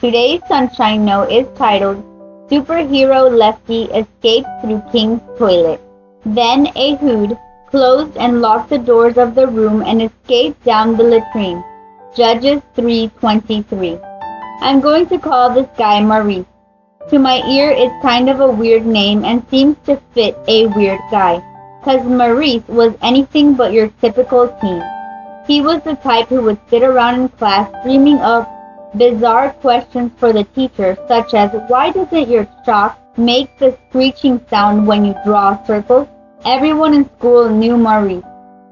Today's Sunshine Note is titled, Superhero Lefty Escapes Through King's Toilet. Then Ehud closed and locked the doors of the room and escaped down the latrine. Judges 3:23. I'm going to call this guy Maurice. To my ear, it's kind of a weird name and seems to fit a weird guy, 'cause Maurice was anything but your typical teen. He was the type who would sit around in class dreaming of bizarre questions for the teacher, such as, why doesn't your chalk make the screeching sound when you draw circles? Everyone in school knew Maurice,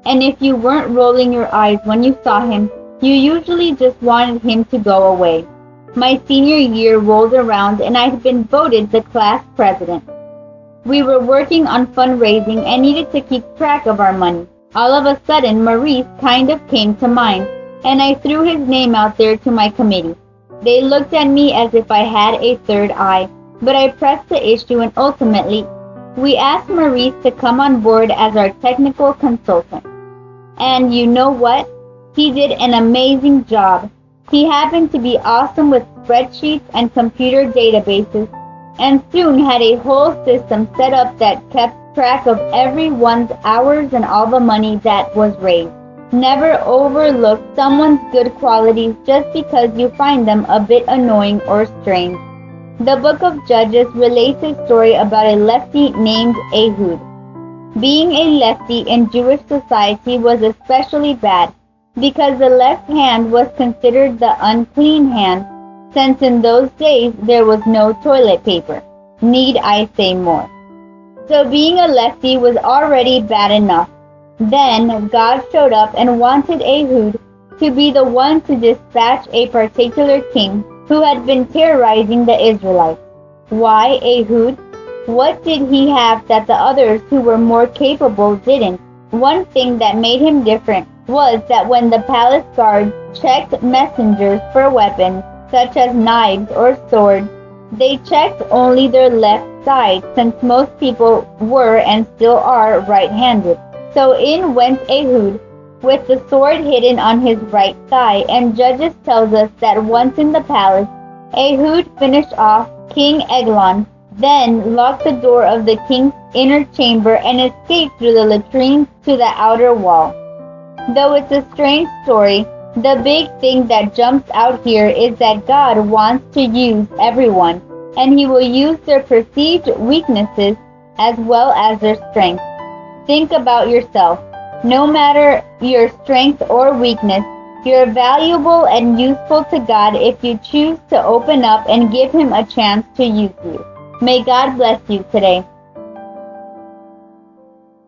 and if you weren't rolling your eyes when you saw him, you usually just wanted him to go away. My senior year rolled around and I had been voted the class president. We were working on fundraising and needed to keep track of our money. All of a sudden, Maurice kind of came to mind, and I threw his name out there to my committee. They looked at me as if I had a third eye, but I pressed the issue and ultimately, we asked Maurice to come on board as our technical consultant. And you know what? He did an amazing job. He happened to be awesome with spreadsheets and computer databases, and soon had a whole system set up that kept track of everyone's hours and all the money that was raised. Never overlook someone's good qualities just because you find them a bit annoying or strange. The book of Judges relates a story about a lefty named Ehud. Being a lefty in Jewish society was especially bad because the left hand was considered the unclean hand, since in those days there was no toilet paper. Need I say more? So being a lefty was already bad enough. Then God showed up and wanted Ehud to be the one to dispatch a particular king who had been terrorizing the Israelites. Why Ehud? What did he have that the others who were more capable didn't? One thing that made him different was that when the palace guards checked messengers for weapons, such as knives or swords, they checked only their left side, since most people were and still are right-handed. So in went Ehud, with the sword hidden on his right thigh, and Judges tells us that once in the palace, Ehud finished off King Eglon, then locked the door of the king's inner chamber and escaped through the latrine to the outer wall. Though it's a strange story, the big thing that jumps out here is that God wants to use everyone, and He will use their perceived weaknesses as well as their strengths. Think about yourself. No matter your strength or weakness, you're valuable and useful to God if you choose to open up and give Him a chance to use you. May God bless you today.